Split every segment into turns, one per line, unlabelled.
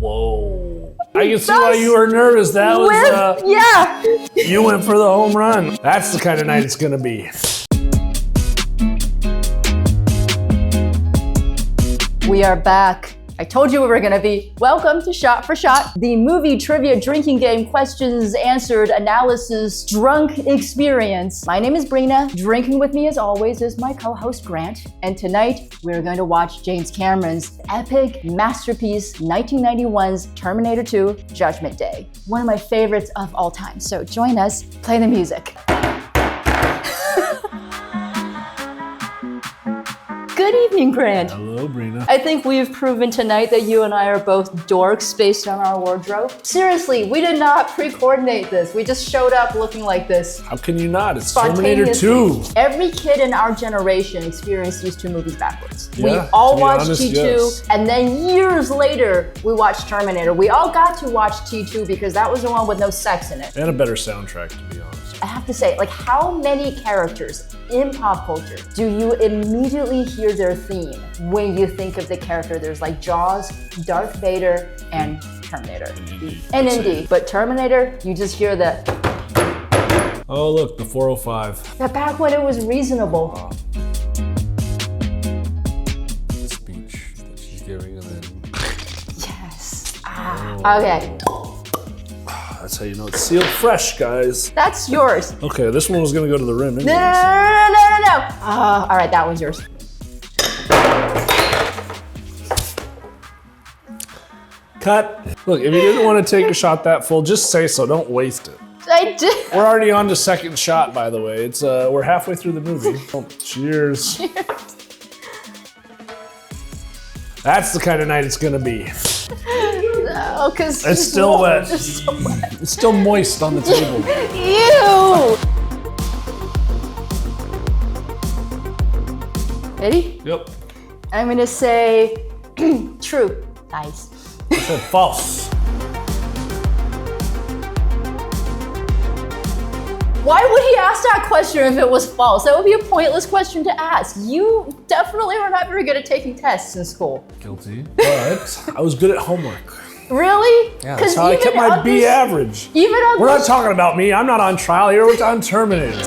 Whoa. I can see why you were nervous. That was,
yeah.
You went for the home run. That's the kind of night it's gonna be.
We are back. I told you we were gonna be. Welcome to Shot for Shot, the movie trivia drinking game questions answered analysis drunk experience. My name is Brinna. Drinking with me as always is my co-host Grant. And tonight we're going to watch James Cameron's epic masterpiece 1991's Terminator 2 Judgment Day. One of my favorites of all time. So join us, play the music. Good evening, Grant.
Hello, Brinna.
I think we've proven tonight that you and I are both dorks based on our wardrobe. Seriously, we did not pre-coordinate this. We just showed up looking like this.
How can you not? It's Terminator 2.
Every kid in our generation experienced these two movies backwards.
Yeah,
we all watched
honest,
T2,
yes.
and then years later, we watched Terminator. We all got to watch T2 because that was the one with no sex in it.
And a better soundtrack, to be honest.
I have to say, like, how many characters in pop culture do you immediately hear their theme when you think of the character? There's like Jaws, Darth Vader, and Terminator. And Indy. But Terminator, you just hear the...
Oh, look, the 405.
That back when it was reasonable.
Speech that she's giving, and then...
Yes. Okay.
That's how you know it's sealed fresh, guys.
That's yours.
Okay, this one was gonna go to the rim.
No. All right, that one's yours.
Cut. Look, if you didn't want to take a shot that full, just say so. Don't waste it.
I did.
We're already on to second shot, by the way. It's we're halfway through the movie. Oh, cheers.
Cheers.
That's the kind of night it's gonna be.
No, because
it's still wet. It's still moist on the table.
Ew. Ready?
Yep.
I'm gonna say true. Nice.
I said false.
Why would he ask that question if it was false? That would be a pointless question to ask. You definitely were not very good at taking tests in school.
Guilty. But I was good at homework.
Really?
Yeah, that's how I kept my B average.
Even on
We're not talking about me. I'm not on trial here. We're on Terminator.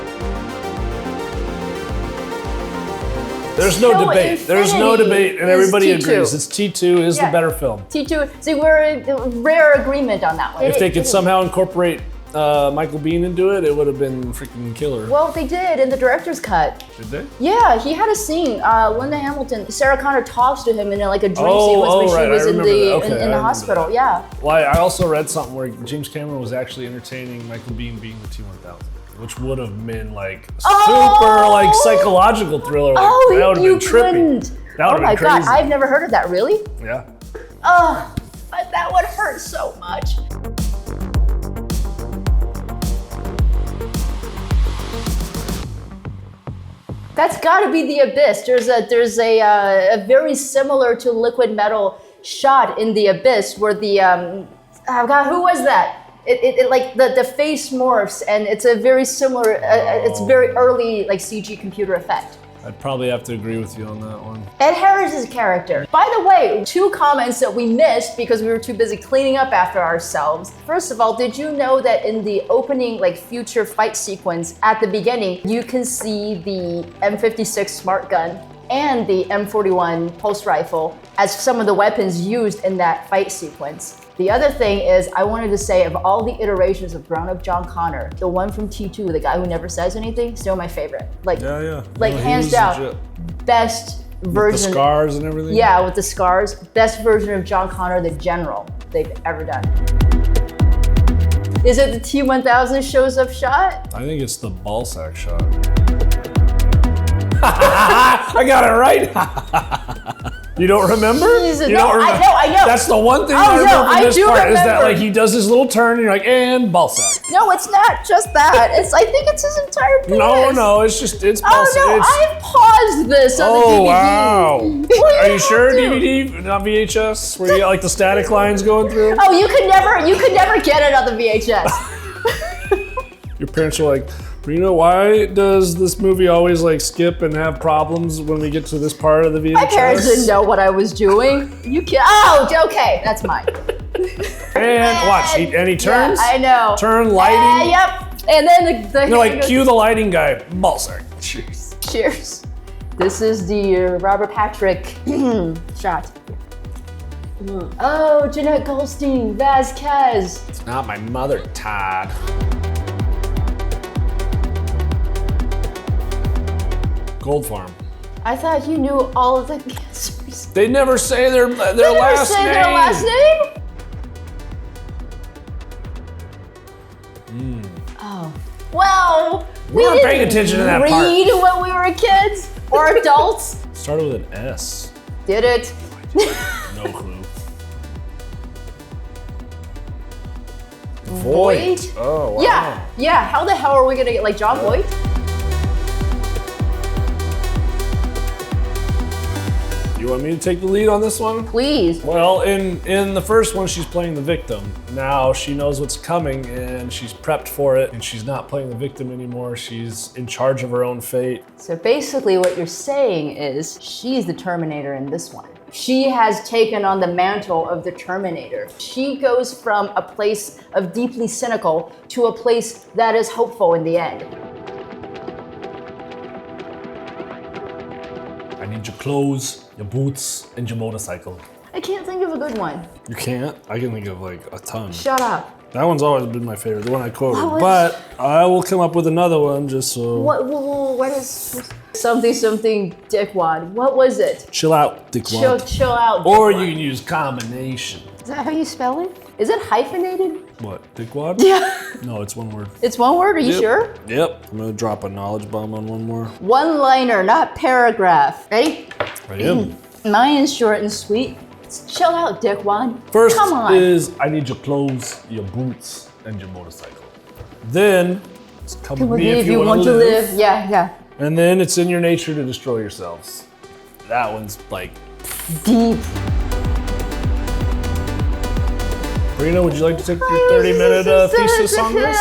There's no debate. There's no debate, and everybody agrees. It's T2 is the better film.
T2. See, we're in rare agreement on that one.
If they could somehow incorporate Michael Biehn into it, it would have been freaking killer.
Well, they did in the director's cut.
Did they?
Yeah, he had a scene. Linda Hamilton, Sarah Connor talks to him in like a dream sequence when she was in the hospital. Yeah.
Well, I also read something where James Cameron was actually entertaining Michael Biehn being the T-1000, which would have been like super like psychological thriller. Like, that would have been trippy.
Couldn't.
That would have been
God,
crazy.
I've never heard of that. Really?
Yeah.
Oh, but that would hurt so much. That's got to be the Abyss. There's a very similar to Liquid Metal shot in the Abyss where the oh God, who was that? It like the face morphs and it's a very similar. It's very early like CG computer effect.
I'd probably have to agree with you on that one.
Ed Harris's character. By the way, 2 comments that we missed because we were too busy cleaning up after ourselves. First of all, did you know that in the opening like future fight sequence at the beginning, you can see the M56 smart gun and the M41 pulse rifle as some of the weapons used in that fight sequence. The other thing is, I wanted to say of all the iterations of grown-up John Connor, the one from T2, the guy who never says anything, still my favorite. Like, like hands down, best version.
With the scars and everything?
Yeah, with the scars. Best version of John Connor, the general they've ever done. Is it the T-1000 shows up shot?
I think it's the ball sack shot. I got it right. You don't remember?
I know.
That's the one thing I remember from this part is that like he does his little turn and you're like, and ball sack.
No, it's not just that. I think it's his entire penis.
No, it's ball sack.
Oh no, I paused this on the DVD.
Oh wow. Are you sure DVD, not VHS? Where you got like the static lines going through?
Oh, you could never get it on the VHS.
Your parents were like, Brinna, why does this movie always like skip and have problems when we get to this part of the VHS?
My parents didn't know what I was doing. You can. Oh, okay, that's mine.
And watch, he turns.
Yeah, I know.
Turn, lighting.
Yep. And then the
They're like, cue the lighting guy. Ballsack. Cheers.
Cheers. This is the Robert Patrick shot. Oh, Jeanette Goldstein, Vasquez.
It's not my mother, Todd. Gold Farm.
I thought you knew all of the cancers.
They never say their last name.
They never say their last name? Oh. Well,
we weren't paying attention to that part.
Read when we were kids or adults.
Started with an S.
Did it?
No clue. Voight. Oh, wow.
Yeah. How the hell are we gonna get like John Voight?
You want me to take the lead on this one?
Please.
Well, in the first one, she's playing the victim. Now she knows what's coming and she's prepped for it, and she's not playing the victim anymore. She's in charge of her own fate.
So basically what you're saying is she's the Terminator in this one. She has taken on the mantle of the Terminator. She goes from a place of deeply cynical to a place that is hopeful in the end.
I need your clothes, your boots, and your motorcycle.
I can't think of a good one.
You can't? I can think of like a ton.
Shut up.
That one's always been my favorite, the one I quoted. But I will come up with another one just so.
What is something dickwad? What was it?
Chill out, dickwad.
Chill out.
Or
dickwad.
you can use combination.
Is that how you spell it? Is it hyphenated?
What, dickwad?
Yeah.
No, it's one word.
It's one word, are you sure?
Yep. I'm gonna drop a knowledge bomb on one more.
One-liner, not paragraph. Ready?
I am.
Mine is short and sweet. Chill out, dickwad.
First
Come on.
is I need your clothes, your boots, and your motorcycle. Then it's come with me if you want to live.
Yeah.
And then it's in your nature to destroy yourselves. That one's like
deep.
Brinna, would you like to take your 30-minute thesis on this?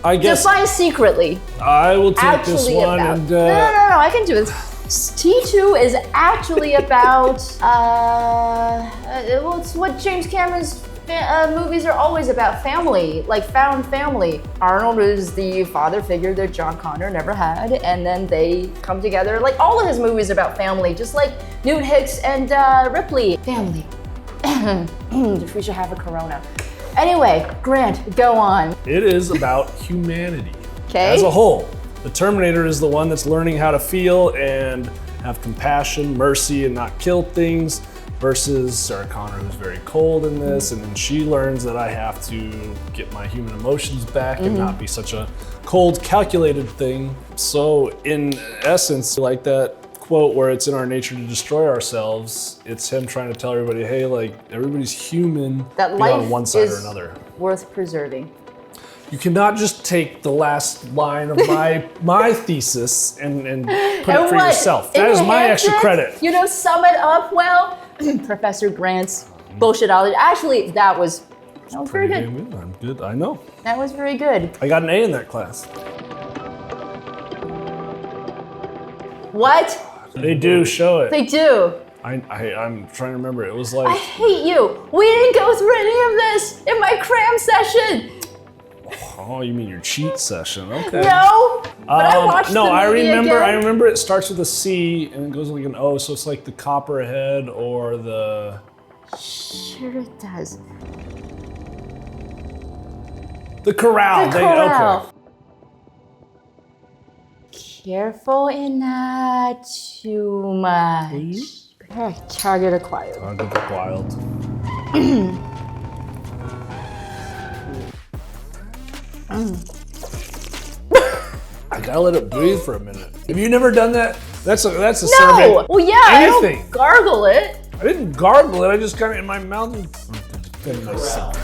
I guess
Define secretly.
I will take this one
about,
and
no, I can do it. T2 is actually about well, it's what James Cameron's movies are always about: family, like found family. Arnold is the father figure that John Connor never had, and then they come together. Like all of his movies about family, just like Newt Hicks and Ripley. Family. We should have a Corona. Anyway, Grant, go on.
it is about humanity
Okay.
as a whole. The Terminator is the one that's learning how to feel and have compassion, mercy, and not kill things, versus Sarah Connor, who's very cold in this, and then she learns that I have to get my human emotions back and not be such a cold, calculated thing. So in essence, like that quote where it's in our nature to destroy ourselves, it's him trying to tell everybody, hey, like everybody's human,
That
be
life
on one side or
is
another.
worth preserving.
You cannot just take the last line of my thesis and put it for yourself. That is my extra credit.
You know, sum it up well. Professor Grant's bullshitology. Actually, that was very good.
I'm good. I know.
That was very good.
I got an A in that class.
What?
They do show it.
They do.
I'm trying to remember. It was like.
I hate you. We didn't go through any of this in my cram session.
Oh, you mean your cheat session? Okay.
No, but I watched the movie
I remember.
again.
I remember it starts with a C and it goes like an O, so it's like the copperhead or the.
Sure it does.
The corral.
The corral.
Okay.
Careful and not too much. Okay, target acquired.
Target acquired. I gotta let it breathe for a minute. Have you never done that? That's a
No.
servant.
Well, yeah, I
Anything.
don't gargle it.
I didn't gargle it. I just kind of in my mouth and defend myself.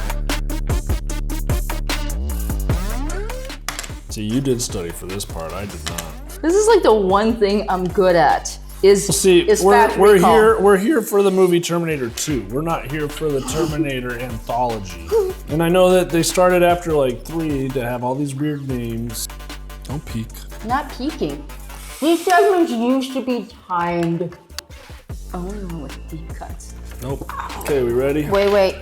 See, you did study for this part. I did not.
This is like the one thing I'm good at. Is fact recall.
We're here for the movie Terminator 2. We're not here for the Terminator anthology. And I know that they started after like 3 to have all these weird names. Don't peek.
Not peeking. These segments used to be timed. only one with deep cuts.
Nope. Okay, we ready?
Wait.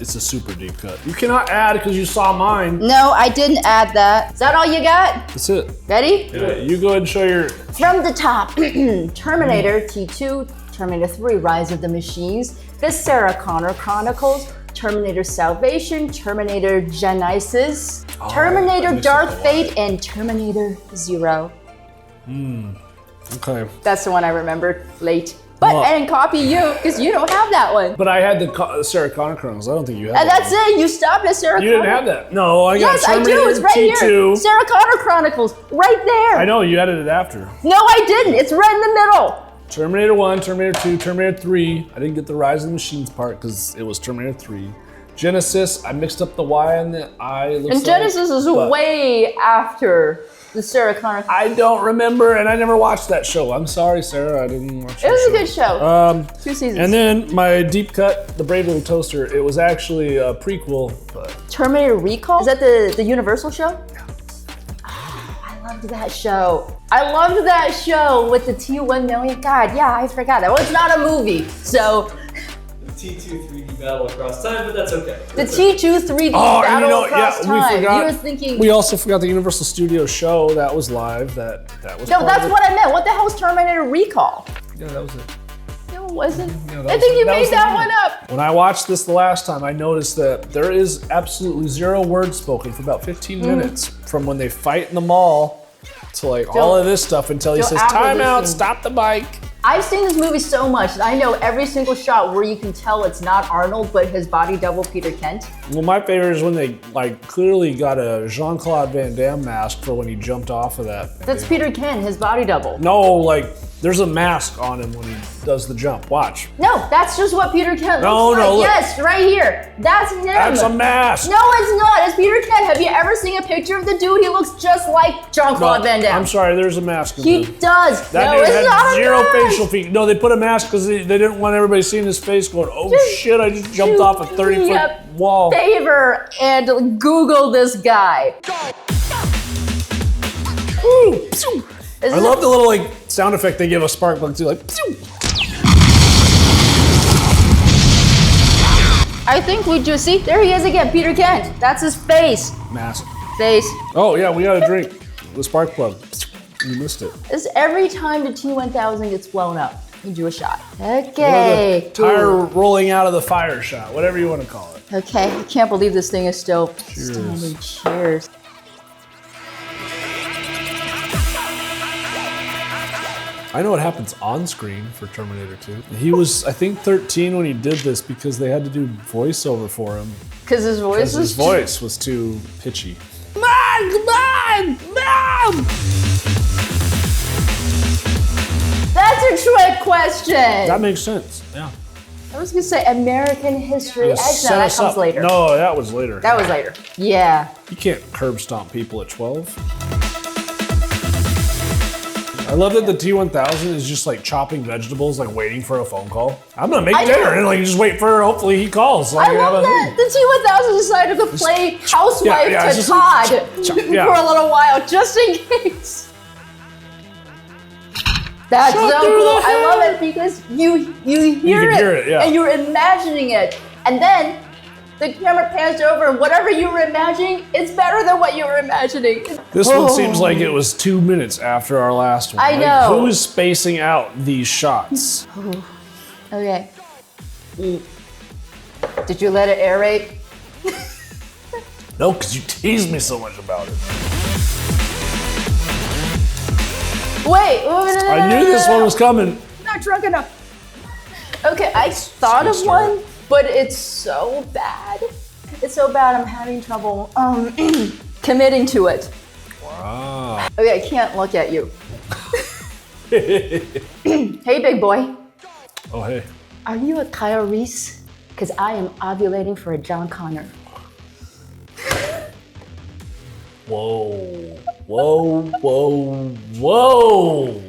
It's a super deep cut. You cannot add because you saw mine.
No, I didn't add that. Is that all you got?
That's it.
Ready?
Yeah, you go ahead and show your...
From the top, Terminator T2, Terminator 3, Rise of the Machines, The Sarah Connor Chronicles, Terminator Salvation, Terminator Genesis, Terminator Dark Fate, and Terminator Zero.
Okay.
That's the one I remembered late. But
Well-
I didn't copy you because you don't have that one.
But I had the Sarah Connor Chronicles. I don't think you had
And
that.
that's it. You stopped at Sarah
You
Connor.
didn't have that. No, I got
Yes, I
Terminator
do. It's right
T2.
here. Sarah Connor Chronicles, right there.
I know, you added it after.
No, I didn't. It's right in the middle.
Terminator 1, Terminator 2, Terminator 3. I didn't get the Rise of the Machines part because it was Terminator 3. Genesis, I mixed up the Y and the I.
And Genesis is way after the Sarah Connor.
I don't remember, and I never watched that show. I'm sorry, Sarah, I didn't watch
It was a good show. 2 seasons.
And then my deep cut, The Brave Little Toaster, it was actually a prequel, but
Terminator Recall? Is that the Universal show? Yeah. I loved that show. I loved that show with the T1 million. God, yeah, I forgot that. Well, it's not a movie, so.
T2 3D battle across time, but that's okay.
The T2 3D battle across time. You were thinking.
We also forgot the Universal Studios show that was live. That was.
No, that's what I meant. What the hell is Terminator Recall?
Yeah, that was it.
No, it wasn't.
Yeah,
I think you made that one up.
When I watched this the last time, I noticed that there is absolutely zero words spoken for about 15 minutes from when they fight in the mall to like all of this stuff until he says, "Time out, stop the bike."
I've seen this movie so much that I know every single shot where you can tell it's not Arnold, but his body double Peter Kent.
Well, my favorite is when they like clearly got a Jean-Claude Van Damme mask for when he jumped off of that.
That's Peter Kent, his body double.
No, like there's a mask on him when he does the jump. Watch.
No, that's just what Peter Kent
No,
looks
no,
like.
look.
Yes, right here. That's him.
That's a mask.
No, it's not. It's Peter Kent. Have you ever seen a picture of the dude? He looks just like Jean-Claude Van Damme.
I'm sorry, there's a mask.
He does.
That
no,
dude
it's
had
not
zero
a mask.
facial features. No, they put a mask because they didn't want everybody seeing his face going, "Oh shit, I just jumped off a 30-foot wall."
Favor and Google this guy.
Ooh, pshoo. I love the little like sound effect they give a spark plug too, like. Pshoo.
I think we just see. There he is again, Peter Kent. That's his face.
Mask.
Face.
Oh yeah, we got a drink. The spark plug. You missed it.
It's every time the T1000 gets blown up, you do a shot. Okay.
The tire rolling out of the fire shot, whatever you want to call it.
Okay, I can't believe this thing is still
Cheers.
standing. Cheers.
I know what happens on screen for Terminator 2. He was, I think, 13 when he did this because they had to do voiceover for him.
Because his voice
was too pitchy. Mom!
That's a trick question.
That makes sense. Yeah.
I was gonna say American History X. No, that comes later.
No, that was later.
That was later. Yeah.
You can't curb stomp people at 12. I love that the T1000 is just like chopping vegetables, like waiting for a phone call. I'm gonna make dinner and like just wait for, hopefully he calls. So
I love that the T1000 decided to play housewife to Todd for a little while, just in case. That's so cool. I love it because you hear it,
yeah.
and you're imagining it, and then the camera pans over, and whatever you were imagining, it's better than what you were imagining.
This one seems like it was 2 minutes after our last one.
I know.
Who is spacing out these shots?
Okay. Did you let it aerate?
No, because you teased me so much about it.
Wait,
I knew this one was coming.
Not drunk enough. Okay, I thought of one, but it's so bad. It's so bad I'm having trouble committing to it.
Wow.
Okay, I can't look at you. Hey, big boy.
Oh, hey.
Are you a Kyle Reese? Because I am ovulating for a John Connor.
Whoa. Whoa, whoa, whoa.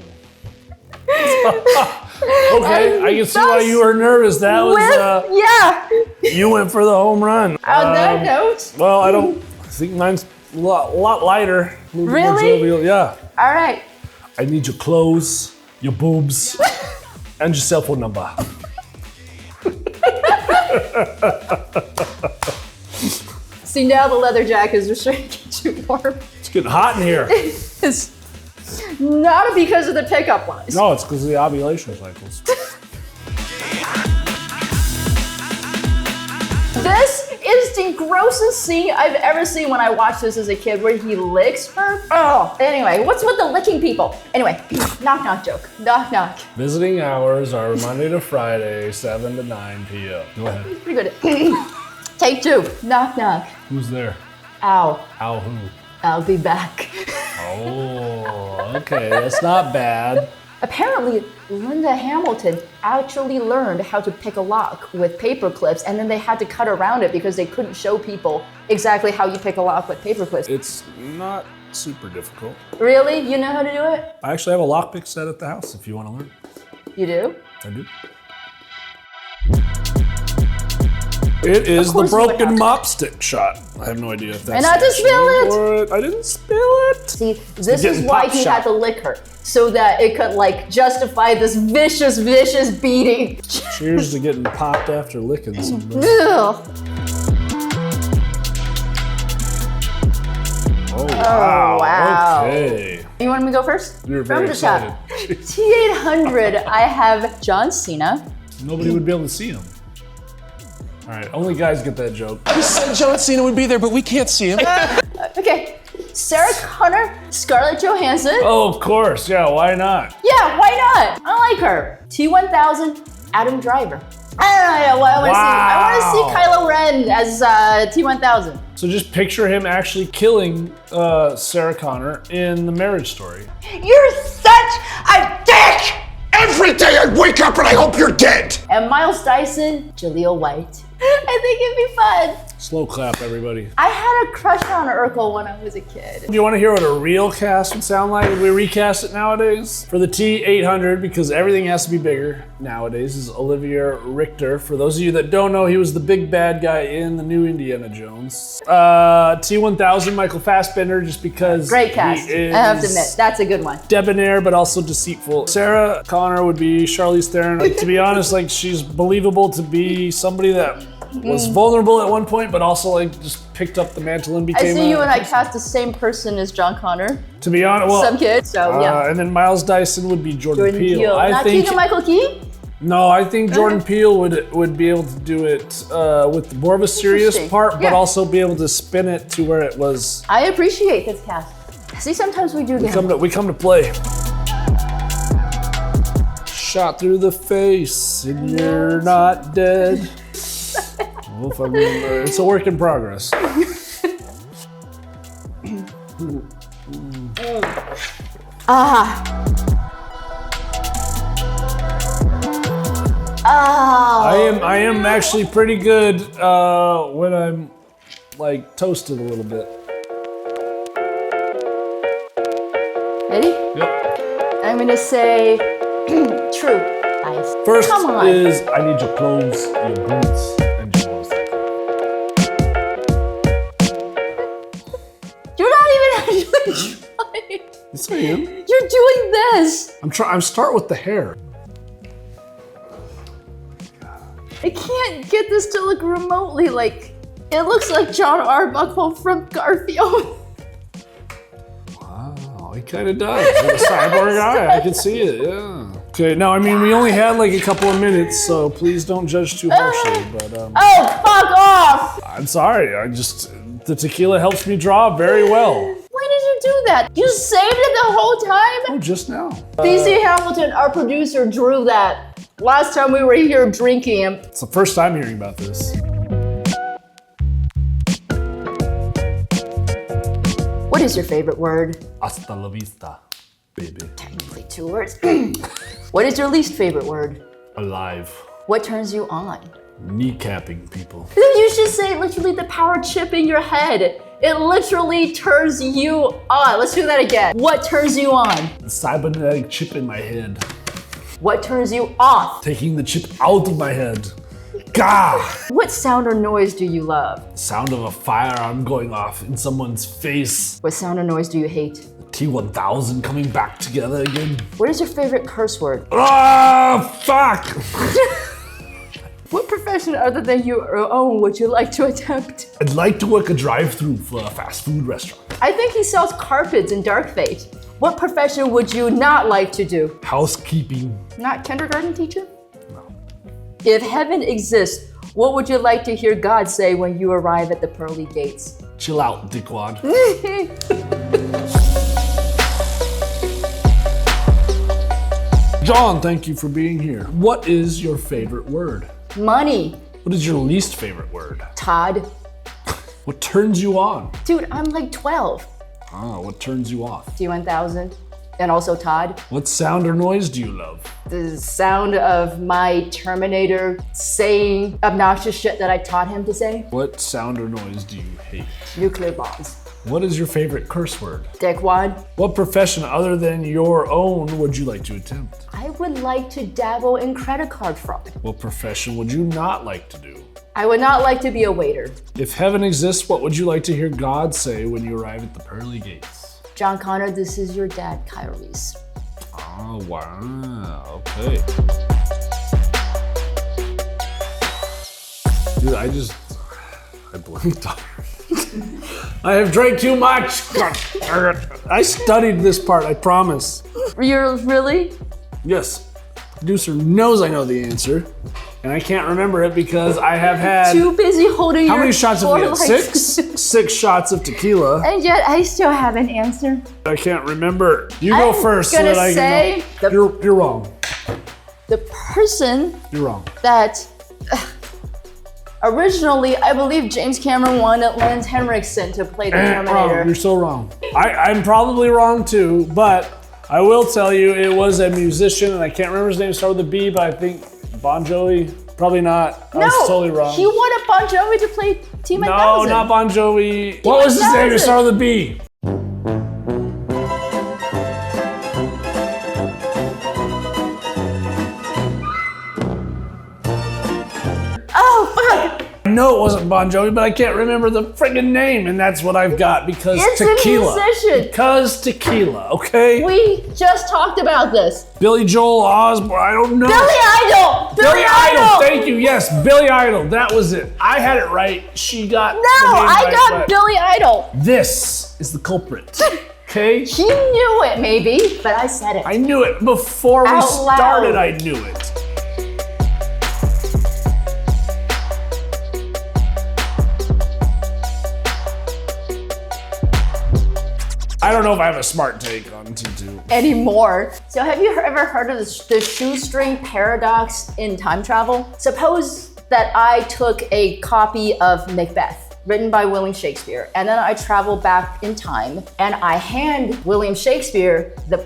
Okay, I can see why you were nervous. That was,
yeah.
You went for the home run.
On that note.
Well, I think mine's a lot lighter.
Really?
Yeah.
All right.
I need your clothes, your boobs, And your cell phone number.
See, now the leather jackets are starting to get too warm.
It's getting hot in here.
It's not because of the pickup lines.
No, it's because of the ovulation cycles.
This is the grossest scene I've ever seen when I watched this as a kid, where he licks her. Oh, anyway, what's with the licking people? Anyway, knock knock joke. Knock knock.
Visiting hours are Monday to Friday, 7 to 9 p.m. Go ahead.
Pretty good. Take 2. Knock knock.
Who's there?
Ow.
Ow, who?
I'll be back.
Oh, okay, that's not bad.
Apparently, Linda Hamilton actually learned how to pick a lock with paper clips, and then they had to cut around it because they couldn't show people exactly how you pick a lock with paper clips.
It's not super difficult.
Really? You know how to do it?
I actually have a lockpick set at the house if you want to learn.
You do?
I do. It is the
course you would have
broken
to.
mop stick shot. I have no idea if that's.
And not to spill it.
Or I didn't spill it.
See, this is
getting
why
pop
he
shot.
had to lick her, so that it could like justify this vicious, vicious beating.
Cheers to getting popped after licking somebody.
Ugh.
Oh wow.
wow.
Okay.
You want me to go first?
You're
From
very
the top.
excited.
T800, I have John Cena.
Nobody would be able to see him. All right, only guys get that joke.
We said John Cena would be there, but we can't see him.
Okay, Sarah Connor, Scarlett Johansson.
Oh, of course. Yeah, why not?
Yeah, why not? I like her. T1000, Adam Driver. I don't know. I want to see Kylo Ren as T1000.
So just picture him actually killing Sarah Connor in The Marriage Story.
You're such a dick!
Every day I wake up and I hope you're dead.
And Miles Dyson, Jaleel White. I think it'd be fun.
Slow clap, everybody.
I had a crush on Urkel when I was a kid.
Do you want to hear what a real cast would sound like if we recast it nowadays? For the T800, because everything has to be bigger nowadays, is Olivia Richter. For those of you that don't know, he was the big bad guy in the new Indiana Jones. T1000, Michael Fassbender, just because
Great cast.
he is
I have to admit, that's a good one.
debonair, but also deceitful. Sarah Connor would be Charlize Theron. Like, to be honest, like she's believable to be somebody that was vulnerable at one point, but also like just picked up the mantle and
I
became.
see you and I cast the same person as John Connor.
To be honest, well,
Some kid, so yeah.
and then Miles Dyson would be Jordan Peele.
Not Keegan Michael Key?
No, I think Jordan Peele would be able to do it with more of a serious
Interesting.
part, but
Yeah.
also be able to spin it to where it was.
I appreciate this cast. See, sometimes we do that.
We come to play. Shot through the face, and you're not dead. Well, if I remember, it's a work in progress. I am actually pretty good when I'm like toasted a little bit.
Ready?
Yep.
I'm gonna say true. Nice.
First
Come on.
is I need your clothes, your boots, and your motorcycle.
You're not even actually trying.
Yes, I am.
You're doing this.
I'm start with the hair.
I can't get this to look remotely like, it looks like John Arbuckle from Garfield.
Wow, he kind of does. With a cyborg eye, I can see it. Yeah. Okay. Now, I mean, we only had like a couple of minutes, so please don't judge too harshly. But
Oh, fuck off!
I'm sorry. The tequila helps me draw very well.
Why did you do that? You saved it the whole time?
Oh, just now.
DC Hamilton, our producer, drew that last time we were here drinking him.
It's the first time hearing about this.
What is your favorite word?
Hasta la vista, baby.
Technically 2 words. What is your least favorite word?
Alive.
What turns you on?
Kneecapping people.
You should say literally the power chip in your head. It literally turns you on. Let's do that again. What turns you on?
The cybernetic chip in my head.
What turns you off?
Taking the chip out of my head. Gah!
What sound or noise do you love?
Sound of a firearm going off in someone's face.
What sound or noise do you hate?
The T-1000 coming back together again.
What is your favorite curse word?
Ah, fuck!
What profession other than your own would you like to attempt?
I'd like to work a drive-through for a fast food restaurant.
I think he sells carpets in Dark Fate. What profession would you not like to do?
Housekeeping.
Not kindergarten teacher?
No.
If heaven exists, what would you like to hear God say when you arrive at the pearly gates?
Chill out, dickwad. John, thank you for being here. What is your favorite word?
Money.
What is your least favorite word?
Todd.
What turns you on?
Dude, I'm like 12.
Ah, what turns you off?
T-1000. And also Todd.
What sound or noise do you love?
The sound of my Terminator saying obnoxious shit that I taught him to say.
What sound or noise do you hate?
Nuclear bombs.
What is your favorite curse word?
Dickwad.
What profession other than your own would you like to attempt?
I would like to dabble in credit card fraud.
What profession would you not like to do?
I would not like to be a waiter.
If heaven exists, what would you like to hear God say when you arrive at the pearly gates?
John Connor, this is your dad, Kyrie's.
Oh, wow, okay. Dude, I blinked on her. I have drank too much. I studied this part, I promise.
You're really?
Yes, producer knows I know the answer, and I can't remember it because I have had...
Too busy holding
How
your
many shots have we had?
lights.
6? 6 shots of tequila.
And yet I still have an answer.
I can't remember. You go
I'm
first so
gonna
that I
say
can know. You're wrong.
The person
You're wrong.
that originally, I believe James Cameron wanted Lance Henriksen to play the Terminator.
Wrong. You're so wrong. I'm probably wrong too, but I will tell you it was a musician, and I can't remember his name. It started with a B, but I think Bon Jovi. Probably not. I was totally wrong.
He wanted Bon Jovi to play T-1000.
No, not Bon Jovi. What was his name? It started with a B.
Oh, fuck.
I know it wasn't Bon Jovi, but I can't remember the friggin' name, and that's what I've got because
It's
tequila.
a musician.
Because tequila, okay?
We just talked about this.
Billy Joel Osborne, I don't know.
Billy Idol!
Billy Idol, thank you, yes, Billy Idol, that was it. I had it right, she got
No,
the name
I
right,
got
but
Billy Idol.
This is the culprit, okay?
He knew it, maybe, but I said it.
I knew it before we
Out loud.
started, I knew it. I don't know if I have a smart take on T2.
Anymore. So have you ever heard of the shoestring paradox in time travel? Suppose that I took a copy of Macbeth, written by William Shakespeare, and then I travel back in time and I hand William Shakespeare the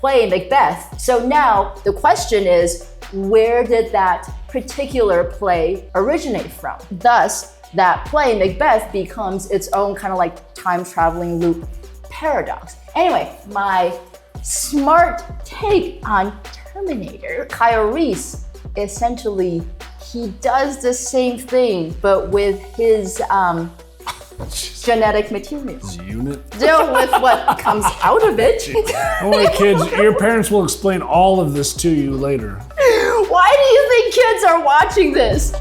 play Macbeth. So now the question is, where did that particular play originate from? Thus, that play Macbeth becomes its own kind of like time traveling loop paradox. Anyway, my smart take on Terminator, Kyle Reese, essentially, he does the same thing, but with his genetic materials.
Unit?
Deal with what comes out of it.
Don't worry, kids, your parents will explain all of this to you later.
Why do you think kids are watching this?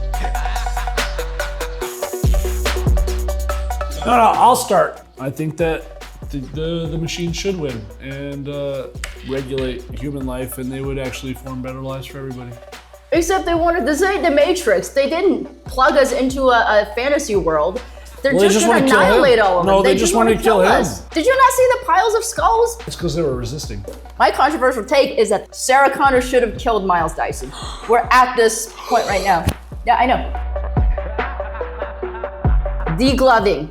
No, I'll start. I think that the machine should win and regulate human life, and they would actually form better lives for everybody.
Except they wanted to say the Matrix. They didn't plug us into a fantasy world. They're
Well, they
just
just
gonna
wanna kill him.
annihilate all of them.
No, they just wanna kill him.
us. Did you not see the piles of skulls?
It's because they were resisting.
My controversial take is that Sarah Connor should have killed Miles Dyson. We're at this point right now. Yeah, I know. Degloving.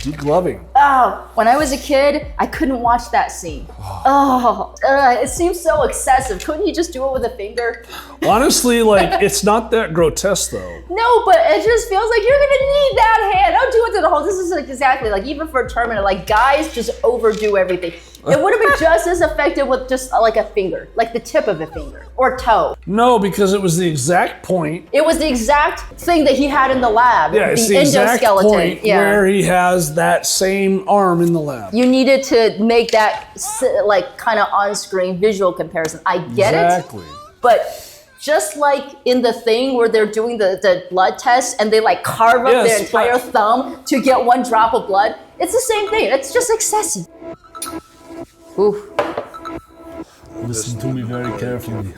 Degloving.
Oh, when I was a kid, I couldn't watch that scene. It seems so excessive. Couldn't you just do it with a finger?
Honestly, like, it's not that grotesque though.
No, but it just feels like you're gonna need that hand. Don't do it to the whole. This is like exactly like even for a Terminator, like guys just overdo everything. It would have been just as effective with just like a finger, like the tip of a finger or toe.
No, because it was the exact point.
It was the exact thing that he had in the lab.
Yeah, it's the exact point where he has that same arm in the lab.
You needed to make that like kind of on-screen visual comparison. I get it, but just like in the thing where they're doing the blood test and they like carve up their entire thumb to get one drop of blood, it's the same thing. It's just excessive. Oof.
Listen to me very carefully.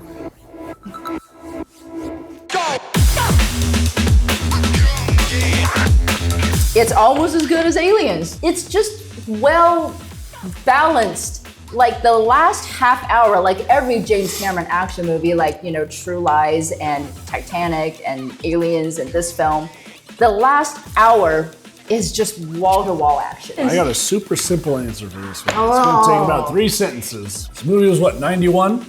It's almost as good as Aliens. It's just well balanced. Like the last half hour, like every James Cameron action movie, like, you know, True Lies and Titanic and Aliens and this film, the last hour is just wall-to-wall action.
I got a super simple answer for this one. It's gonna take about 3 sentences. This movie was what, 91?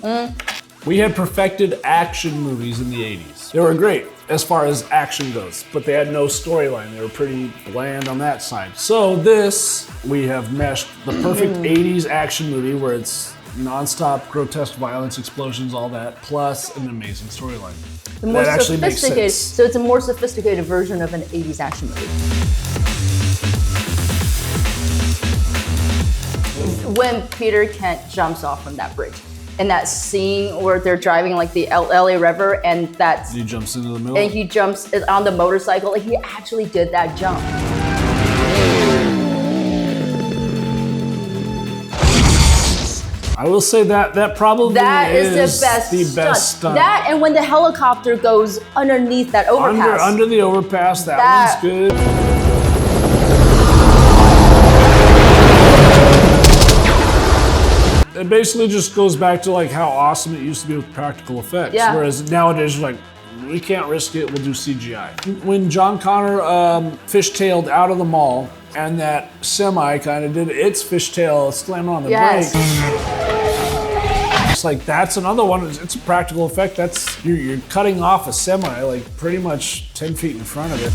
We had perfected action movies in the 80s. They were great as far as action goes, but they had no storyline. They were pretty bland on that side. So this, we have meshed the perfect 80s action movie where it's nonstop grotesque violence, explosions, all that, plus an amazing storyline.
The more
that actually makes sense.
So it's a more sophisticated version of an 80s action movie. When Peter Kent jumps off from that bridge, and that scene where they're driving like the LA River, and that's
he jumps into the middle.
And he jumps on the motorcycle. Like he actually did that jump.
I will say that probably
is the best stunt. That and when the helicopter goes underneath that overpass.
Under the overpass, that one's good. It basically just goes back to like how awesome it used to be with practical effects.
Yeah.
Whereas nowadays, like, we can't risk it, we'll do CGI. When John Connor fishtailed out of the mall and that semi kind of did its fishtail slamming on the brake. It's like, that's another one, it's a practical effect. That's, you're cutting off a semi like pretty much 10 feet in front of it.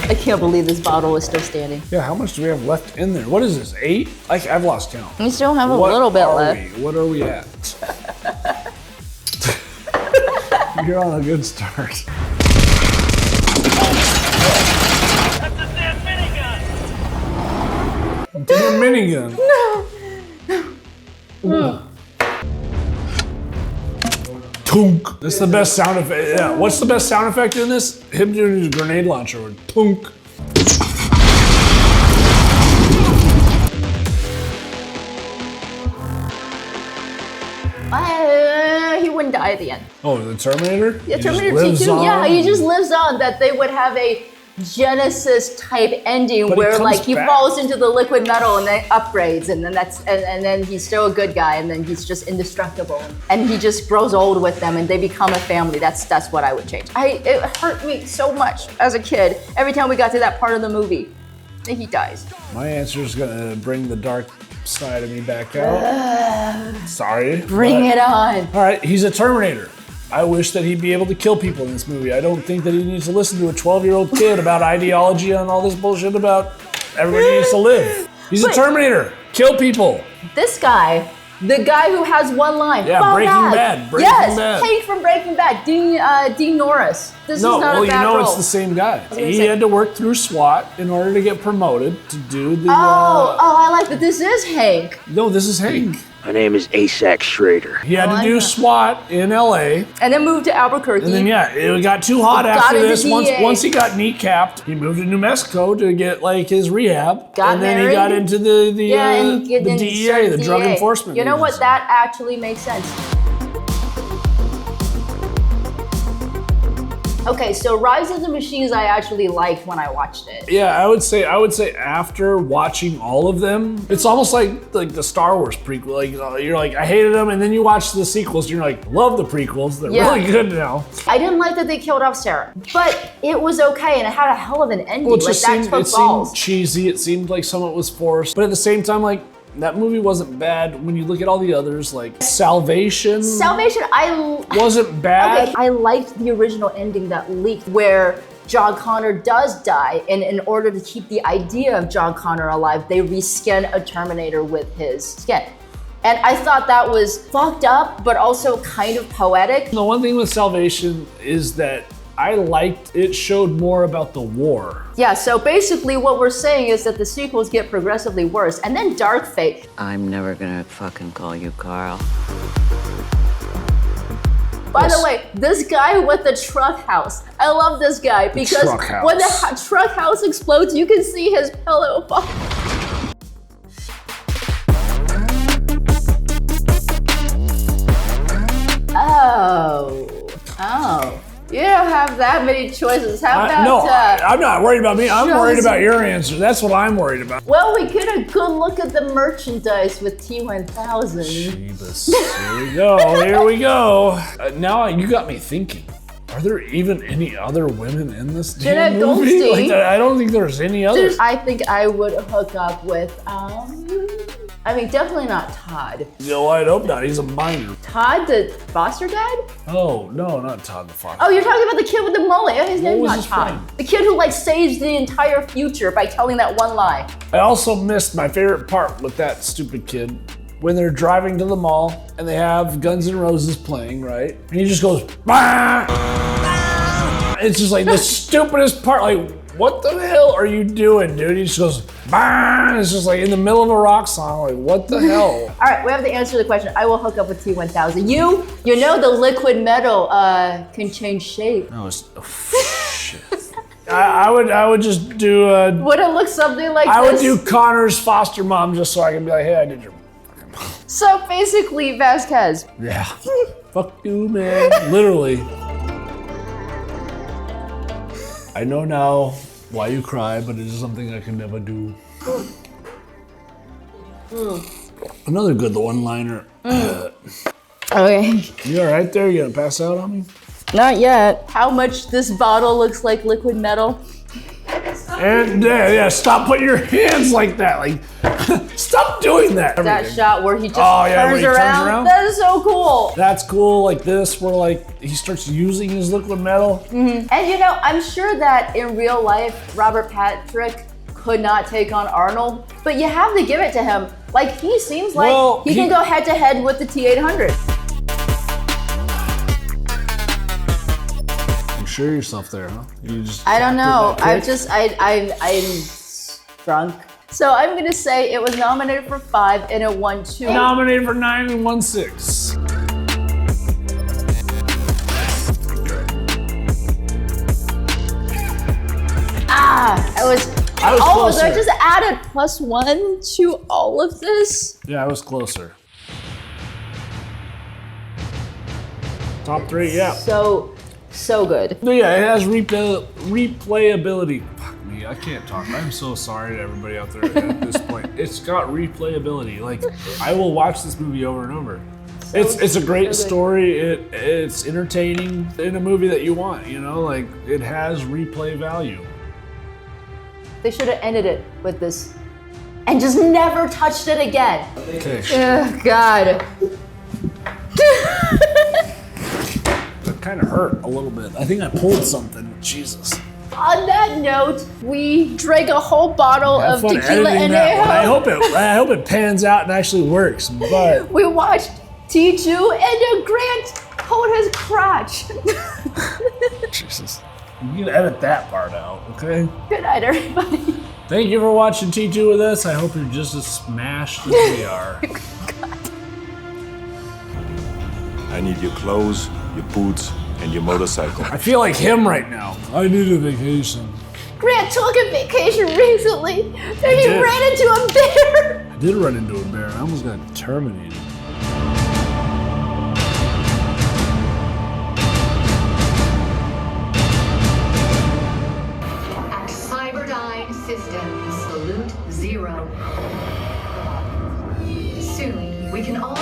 I can't believe this bottle is still standing.
Yeah, how much do we have left in there? What is this, 8? Like, I've lost count.
We still have a little bit left.
What are we at? You're on a good start.
That's a damn minigun!
Damn minigun.
No.
Tunk. That's the best sound effect. Yeah. What's the best sound effect in this? Him doing his grenade launcher with tunk.
He wouldn't die at the end.
Oh, the Terminator?
Yeah, Terminator T2. Yeah, he just lives on. That they would have a Genesis type ending
but
where like he falls into the liquid metal and then upgrades, and then and then he's still a good guy, and then he's just indestructible, and he just grows old with them, and they become a family. That's what I would change. It hurt me so much as a kid every time we got to that part of the movie. And he dies.
My answer is gonna bring the dark side of me back out. Sorry.
Bring it on.
All right, he's a Terminator. I wish that he'd be able to kill people in this movie. I don't think that he needs to listen to a 12-year-old kid about ideology and all this bullshit about everybody needs to live. He's a Terminator. Kill people.
This guy, the guy who has one line.
Yeah, Breaking Bad.
Yes, Hank from Breaking Bad. Dean Norris. This is not a bad role.
It's the same guy. He had to work through SWAT in order to get promoted to do the.
I like that. This is Hank.
No, this is Hank.
My name is Asac Schrader.
He had to do SWAT in LA.
And then moved to Albuquerque.
And then, it got too hot after this. Once he got kneecapped, he moved to New Mexico to get like his rehab.
And
then he got into the DEA, the Drug Enforcement
You know what? That actually makes sense. Okay, so Rise of the Machines I actually liked when I watched it.
Yeah, I would say after watching all of them, it's almost like the Star Wars prequel. Like you're like, I hated them, and then you watch the sequels, and you're like, love the prequels. They're really good now.
I didn't like that they killed off Sarah, but it was okay, and it had a hell of an ending.
Well, it seemed cheesy. It seemed like some of it was forced, but at the same time, like, That movie wasn't bad when you look at all the others, like Salvation.
Salvation,
wasn't bad.
Okay, I liked the original ending that leaked where John Connor does die, and in order to keep the idea of John Connor alive, they reskin a Terminator with his skin. And I thought that was fucked up, but also kind of poetic.
The one thing with Salvation is that I liked it showed more about the war.
Yeah, so basically what we're saying is that the sequels get progressively worse. And then Dark Fate.
I'm never gonna fucking call you Carl.
By the way, this guy with the truck house. I love this guy because when the truck house explodes, you can see his pillow fall. Oh. You don't have that many choices. How about
I'm not worried about me. I'm worried about your answer. That's what I'm worried about.
Well, we get a good look at the merchandise with T1000.
Jeebus. Here we go. Here we go. Now you got me thinking. Are there even any other women in this damn movie? Like, I don't think there's any others.
I think I would hook up with, I mean, definitely not Todd.
No, I hope not. He's a minor.
Todd, the foster dad?
Oh, no, not Todd the foster.
Oh, you're talking about the kid with the mullet. His name's not Todd.
Friend?
The kid who like saves the entire future by telling that one lie.
I also missed my favorite part with that stupid kid. When they're driving to the mall and they have Guns N' Roses playing, right? And he just goes, bah! It's just like the stupidest part. Like, what the hell are you doing, dude? He just goes, bah! It's just like in the middle of a rock song. Like, what the hell?
All right, we have the answer to the question. I will hook up with T1000. You know the liquid metal can change shape.
No, it's, oh, shit. I would just do.
Would it look something like this?
I would do Connor's foster mom just so I can be like, hey, I did your.
So basically, Vasquez.
Yeah. Fuck you, man. Literally. I know now why you cry, but it is something I can never do. Another good one-liner.
Okay.
You all right there? You gonna pass out on me?
Not yet. How much this bottle looks like liquid metal?
And yeah, stop putting your hands like that. Like, stop doing that.
That shot where he just
when
turns
he turns
around. That is so cool.
That's cool. Like this, where like he starts using his liquid metal.
And you know, I'm sure that in real life, Robert Patrick could not take on Arnold, but you have to give it to him. Like he seems like he can go head to head with the T800.
Sure yourself there, huh? You just
I don't know. I'm drunk. So I'm gonna say it was nominated for 5 and it won 2.
Nominated for 9 and won 6.
I was
closer.
I just added +1 to all of this.
Yeah, I was closer. Top 3, yeah.
So good.
But yeah, it has replayability. Fuck me, I can't talk. I'm so sorry to everybody out there at this point. It's got replayability. Like, I will watch this movie over and over. It's a great story. It's entertaining in a movie that you want, you know? Like, it has replay value.
They should have ended it with this and just never touched it again.
Okay.
Oh, God.
Kind of hurt a little bit. I think I pulled something. Jesus.
On that note, we drank a whole bottle of tequila and
I hope it pans out and actually works. But
we watched T2 and Grant hold his crotch.
Jesus. You can edit that part out, okay?
Good night, everybody.
Thank you for watching T2 with us. I hope you're just as smashed as we are.
I need your clothes, your boots, and your motorcycle.
I feel like him right now. I need a vacation.
Grant took a vacation recently, and he ran into a bear.
I did run into a bear. I almost got terminated.
Cyberdyne Systems, Salute 0. Soon, we can all...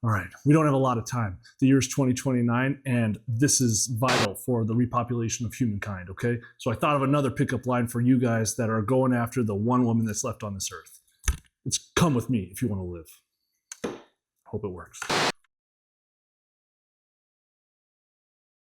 All right, we don't have a lot of time. The year is 2029, and this is vital for the repopulation of humankind, okay? So I thought of another pickup line for you guys that are going after the one woman that's left on this earth. It's come with me if you want to live. Hope it works.